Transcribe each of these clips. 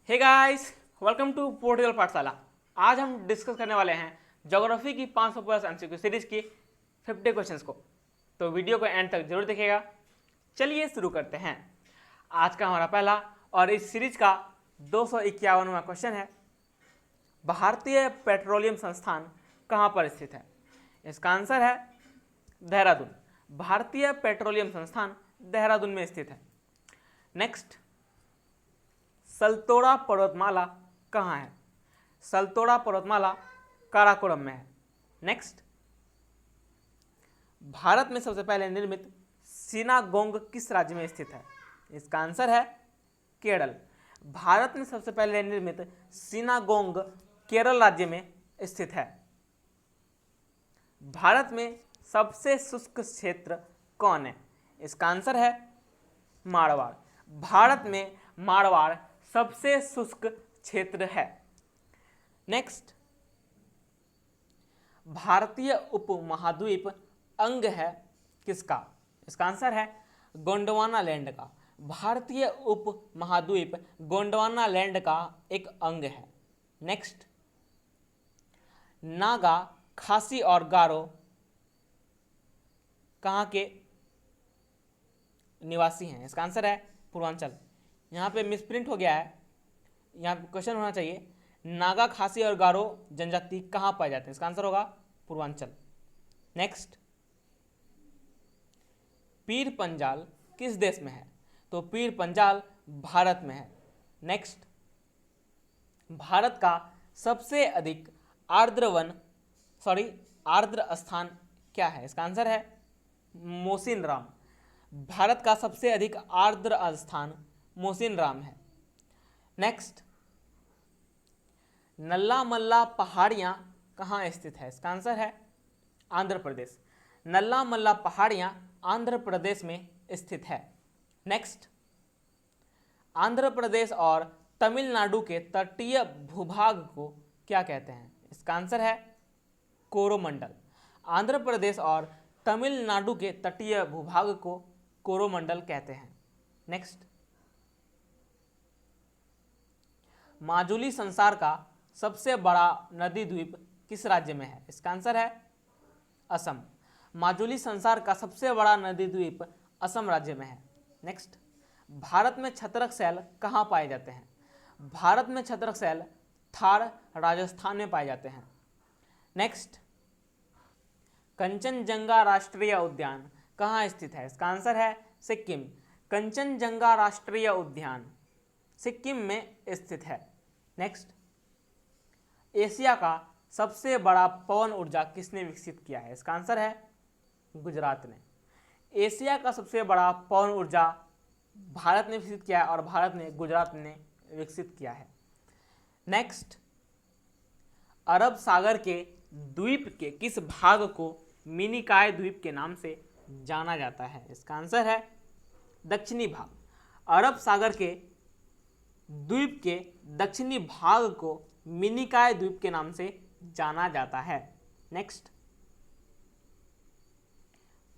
Hey guys, welcome to portal Pathshala. आज हम discuss करने वाले हैं ज्योग्राफी की 500 प्लस एमसीक्यू सीरीज की 50 क्वेश्चंस को। तो वीडियो को एंड तक जरूर देखिएगा। चलिए शुरू करते हैं। आज का हमारा पहला और इस सीरीज का 251वां क्वेश्चन है, भारतीय पेट्रोलियम संस्थान कहाँ पर स्थित है? इसका आंसर है देहरादून। भारतीय पेट्रोलियम संस्थान देहरादून में स्थित है। नेक्स्ट, सलतोड़ा पर्वतमाला कहाँ है? सलतोड़ा पर्वतमाला काराकोरम में है। नेक्स्ट, भारत में सबसे पहले निर्मित सिनागोंग किस राज्य में स्थित है? इसका आंसर है केरल। भारत में सबसे पहले निर्मित सिनागोंग केरल राज्य में स्थित है। भारत में सबसे शुष्क क्षेत्र कौन है? इसका आंसर है मारवाड़। भारत में मारवाड़ सबसे शुष्क क्षेत्र है। नेक्स्ट, भारतीय उपमहाद्वीप अंग है किसका? इसका आंसर है गोंडवाना लैंड का। भारतीय उपमहाद्वीप गोंडवाना लैंड का एक अंग है। नेक्स्ट, नागा, खासी और गारो कहाँ के निवासी हैं? इसका आंसर है पूर्वांचल। यहाँ पे मिसप्रिंट हो गया है, यहाँ पे क्वेश्चन होना चाहिए नागा, खासी और गारो जनजाति कहाँ पाए जाते हैं? इसका आंसर होगा पूर्वांचल। नेक्स्ट, पीर पंजाल किस देश में है? तो पीर पंजाल भारत में है। नेक्स्ट, भारत का सबसे अधिक आर्द्र स्थान क्या है? इसका आंसर है मोसिनराम। भारत का सबसे अधिक आर्द्र स्थान मोसिनराम है। नेक्स्ट, नल्ला मल्ला पहाड़ियाँ कहाँ स्थित है? इसका आंसर है आंध्र प्रदेश। नल्ला मल्ला पहाड़ियाँ आंध्र प्रदेश में स्थित है। नेक्स्ट, आंध्र प्रदेश और तमिलनाडु के तटीय भूभाग को क्या कहते हैं? इसका आंसर है कोरोमंडल। आंध्र प्रदेश और तमिलनाडु के तटीय भूभाग को कोरोमंडल कहते हैं। नेक्स्ट, माजुली संसार का सबसे बड़ा नदी द्वीप किस राज्य में है? इसका आंसर है असम। माजुली संसार का सबसे बड़ा नदी द्वीप असम राज्य में है। नेक्स्ट, भारत में छत्रक शैल कहाँ पाए जाते हैं? भारत में छत्रक शैल थार राजस्थान में पाए जाते हैं। नेक्स्ट, कंचनजंगा राष्ट्रीय उद्यान कहाँ स्थित है? इसका आंसर है सिक्किम। कंचनजंगा राष्ट्रीय उद्यान सिक्किम में स्थित है। नेक्स्ट, एशिया का सबसे बड़ा पवन ऊर्जा किसने विकसित किया है? इसका आंसर है गुजरात ने। एशिया का सबसे बड़ा पवन ऊर्जा भारत ने विकसित किया है और भारत ने गुजरात ने विकसित किया है। नेक्स्ट, अरब सागर के द्वीप के किस भाग को मिनिकॉय द्वीप के नाम से जाना जाता है? इसका आंसर है दक्षिणी भाग। अरब सागर के द्वीप के दक्षिणी भाग को मिनिकॉय द्वीप के नाम से जाना जाता है। नेक्स्ट,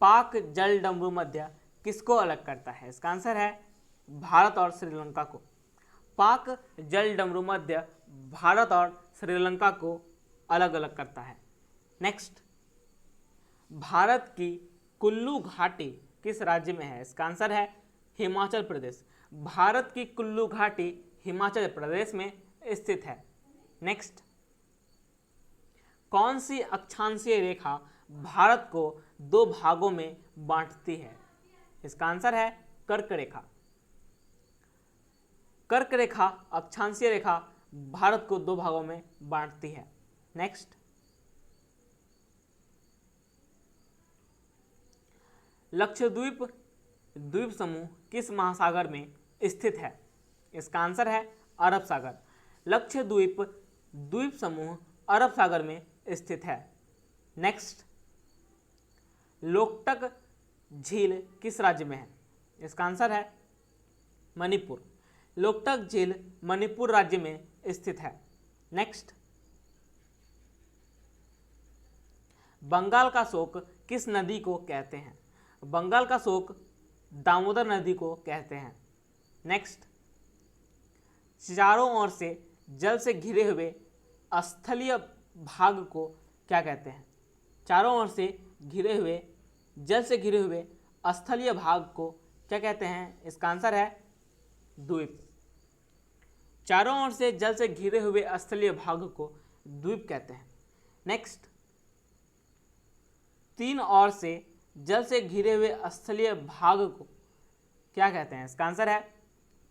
पाक जलडमरू मध्य किसको अलग करता है? इसका आंसर है भारत और श्रीलंका को। पाक जलडमरू मध्य भारत और श्रीलंका को अलग अलग करता है। नेक्स्ट, भारत की कुल्लू घाटी किस राज्य में है? इसका आंसर है हिमाचल प्रदेश। भारत की कुल्लू घाटी हिमाचल प्रदेश में स्थित है। नेक्स्ट, कौन सी अक्षांशीय रेखा भारत को दो भागों में बांटती है? इसका आंसर है कर्क रेखा। कर्क रेखा अक्षांशीय रेखा भारत को दो भागों में बांटती है। नेक्स्ट, लक्षद्वीप द्वीप समूह किस महासागर में स्थित है? इसका आंसर है अरब सागर। लक्षद्वीप द्वीप समूह अरब सागर में स्थित है। नेक्स्ट, लोकटक झील किस राज्य में है? इसका आंसर है मणिपुर। लोकटक झील मणिपुर राज्य में स्थित है। नेक्स्ट, बंगाल का शोक किस नदी को कहते हैं? बंगाल का शोक दामोदर नदी को कहते हैं। नेक्स्ट, चारों ओर से जल से घिरे हुए स्थलीय भाग को क्या कहते हैं? चारों ओर से घिरे हुए जल से घिरे हुए स्थलीय भाग को क्या कहते हैं? इसका आंसर है द्वीप। चारों ओर से जल से घिरे हुए स्थलीय भाग को द्वीप कहते हैं। नेक्स्ट, तीन ओर से जल से घिरे हुए स्थलीय भाग को क्या कहते हैं? इसका आंसर है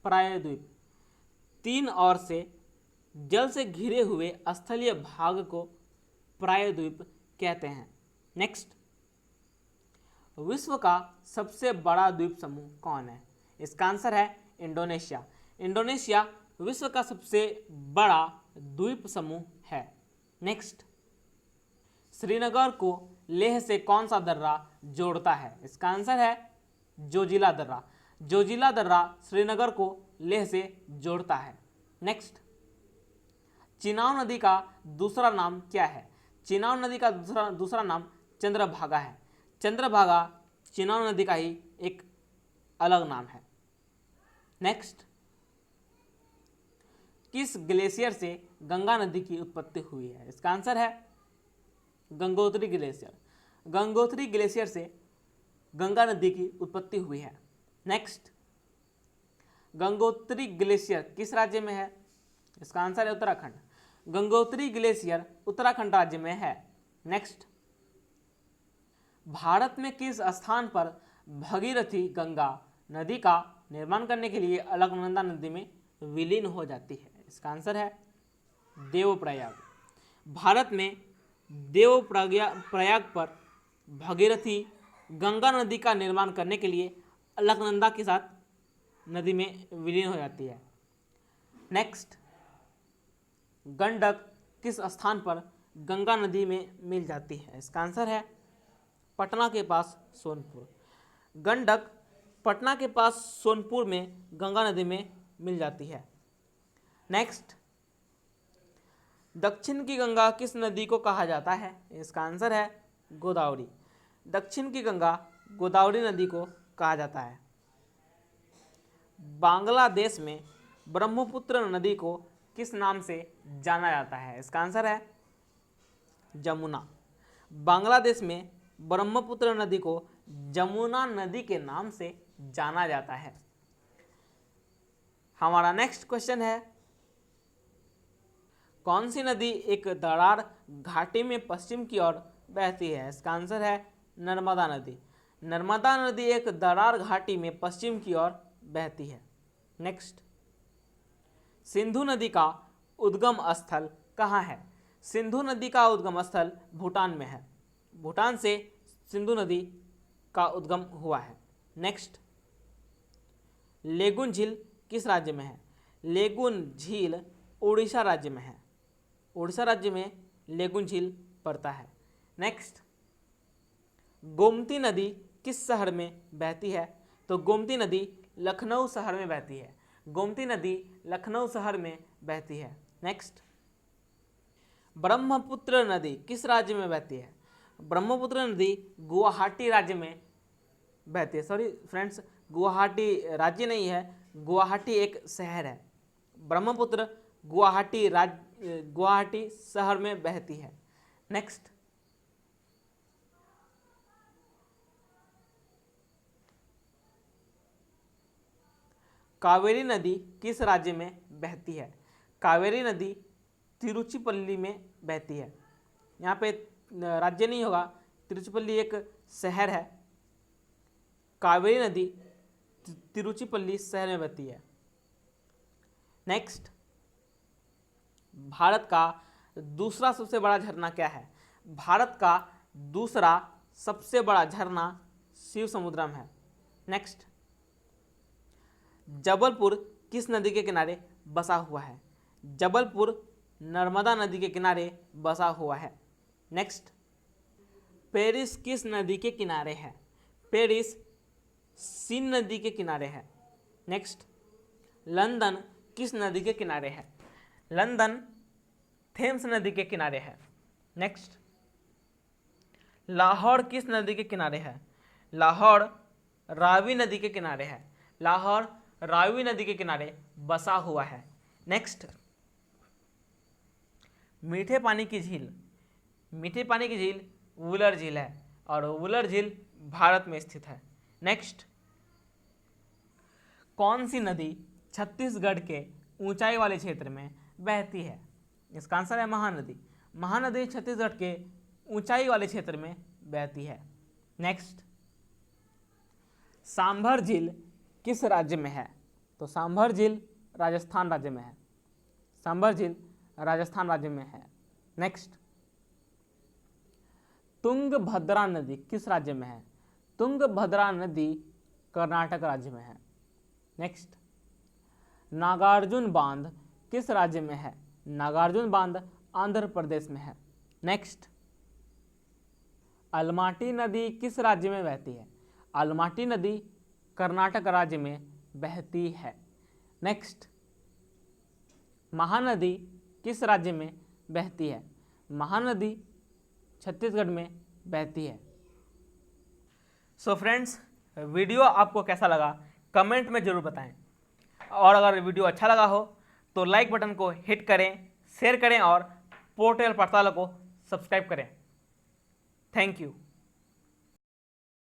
प्रायद्वीप। तीन ओर से जल से घिरे हुए स्थलीय भाग को प्रायद्वीप कहते हैं। नेक्स्ट, विश्व का सबसे बड़ा द्वीप समूह कौन है? इसका आंसर है इंडोनेशिया। इंडोनेशिया विश्व का सबसे बड़ा द्वीप समूह है। नेक्स्ट, श्रीनगर को लेह से कौन सा दर्रा जोड़ता है? इसका आंसर है जोजिला दर्रा। जोजिला दर्रा श्रीनगर को लेह से जोड़ता है। नेक्स्ट, चिनाब नदी का दूसरा नाम क्या है? चिनाब नदी का दूसरा नाम चंद्रभागा है। चंद्रभागा चिनाब नदी का ही एक अलग नाम है। नेक्स्ट, किस ग्लेशियर से गंगा नदी की उत्पत्ति हुई है? इसका आंसर है गंगोत्री ग्लेशियर। गंगोत्री ग्लेशियर से गंगा नदी की उत्पत्ति हुई है। नेक्स्ट, गंगोत्री ग्लेशियर किस राज्य में है? इसका आंसर है उत्तराखंड। गंगोत्री ग्लेशियर उत्तराखंड राज्य में है। नेक्स्ट, भारत में किस स्थान पर भगीरथी गंगा नदी का निर्माण करने के लिए अलकनंदा नदी में विलीन हो जाती है? इसका आंसर है देवप्रयाग। भारत में देवप्रयाग पर भगीरथी गंगा नदी का निर्माण करने के लिए अलकनंदा के साथ नदी में विलीन हो जाती है। नेक्स्ट, गंडक किस स्थान पर गंगा नदी में मिल जाती है? इसका आंसर है पटना के पास सोनपुर। गंडक पटना के पास सोनपुर में गंगा नदी में मिल जाती है। नेक्स्ट, दक्षिण की गंगा किस नदी को कहा जाता है? इसका आंसर है गोदावरी। दक्षिण की गंगा गोदावरी नदी को कहा जाता है। बांग्लादेश में ब्रह्मपुत्र नदी को किस नाम से जाना जाता है? इसका आंसर है जमुना। बांग्लादेश में ब्रह्मपुत्र नदी को जमुना नदी के नाम से जाना जाता है। हमारा नेक्स्ट क्वेश्चन है, कौन सी नदी एक दरार घाटी में पश्चिम की ओर बहती है? इसका आंसर है नर्मदा नदी। नर्मदा नदी एक दरार घाटी में पश्चिम की ओर बहती है। नेक्स्ट, सिंधु नदी का उद्गम स्थल कहाँ है? सिंधु नदी का उद्गम स्थल भूटान में है। भूटान से सिंधु नदी का उद्गम हुआ है। नेक्स्ट, लेगुन झील किस राज्य में है? लेगुन झील उड़ीसा राज्य में है। उड़ीसा राज्य में लेगुन झील पड़ता है। नेक्स्ट, गोमती नदी किस शहर में बहती है? तो गोमती नदी लखनऊ शहर में बहती है। गोमती नदी लखनऊ शहर में बहती है। नेक्स्ट, ब्रह्मपुत्र नदी किस राज्य में बहती है? ब्रह्मपुत्र नदी गुवाहाटी राज्य में बहती है। सॉरी फ्रेंड्स, गुवाहाटी राज्य नहीं है, गुवाहाटी एक शहर है। ब्रह्मपुत्र गुवाहाटी शहर में बहती है। नेक्स्ट, कावेरी नदी किस राज्य में बहती है? कावेरी नदी तिरुचिपल्ली में बहती है। यहाँ पे राज्य नहीं होगा, तिरुचिपल्ली एक शहर है। कावेरी नदी तिरुचिपल्ली शहर में बहती है। नेक्स्ट, भारत का दूसरा सबसे बड़ा झरना क्या है? भारत का दूसरा सबसे बड़ा झरना शिव समुद्रम है। नेक्स्ट, जबलपुर किस नदी के किनारे बसा हुआ है? जबलपुर नर्मदा नदी के किनारे बसा हुआ है। नेक्स्ट, पेरिस किस नदी के किनारे है? पेरिस सीन नदी के किनारे है। नेक्स्ट, लंदन किस नदी के किनारे है? लंदन थेम्स नदी के किनारे है। नेक्स्ट, लाहौर किस नदी के किनारे है? लाहौर रावी नदी के किनारे है। लाहौर रावी नदी के किनारे बसा हुआ है। नेक्स्ट, मीठे पानी की झील, मीठे पानी की झील वुलर झील है और वुलर झील भारत में स्थित है। नेक्स्ट, कौन सी नदी छत्तीसगढ़ के ऊंचाई वाले क्षेत्र में बहती है? इसका आंसर है महानदी। महानदी छत्तीसगढ़ के ऊंचाई वाले क्षेत्र में बहती है। नेक्स्ट, सांभर झील किस राज्य में है? तो सांभर झील राजस्थान राज्य में है। सांभर झील राजस्थान राज्य में है। नेक्स्ट, तुंगभद्रा नदी किस राज्य में है? तुंगभद्रा नदी कर्नाटक राज्य में है। नेक्स्ट, नागार्जुन बांध किस राज्य में है? नागार्जुन बांध आंध्र प्रदेश में है। नेक्स्ट, अलमाटी नदी किस राज्य में बहती है? अलमाटी नदी कर्नाटक राज्य में बहती है। नेक्स्ट, महानदी किस राज्य में बहती है? महानदी छत्तीसगढ़ में बहती है। सो फ्रेंड्स, वीडियो आपको कैसा लगा कमेंट में ज़रूर बताएं, और अगर वीडियो अच्छा लगा हो तो लाइक बटन को हिट करें, शेयर करें और पोर्टल पाठशाला को सब्सक्राइब करें। Thank you.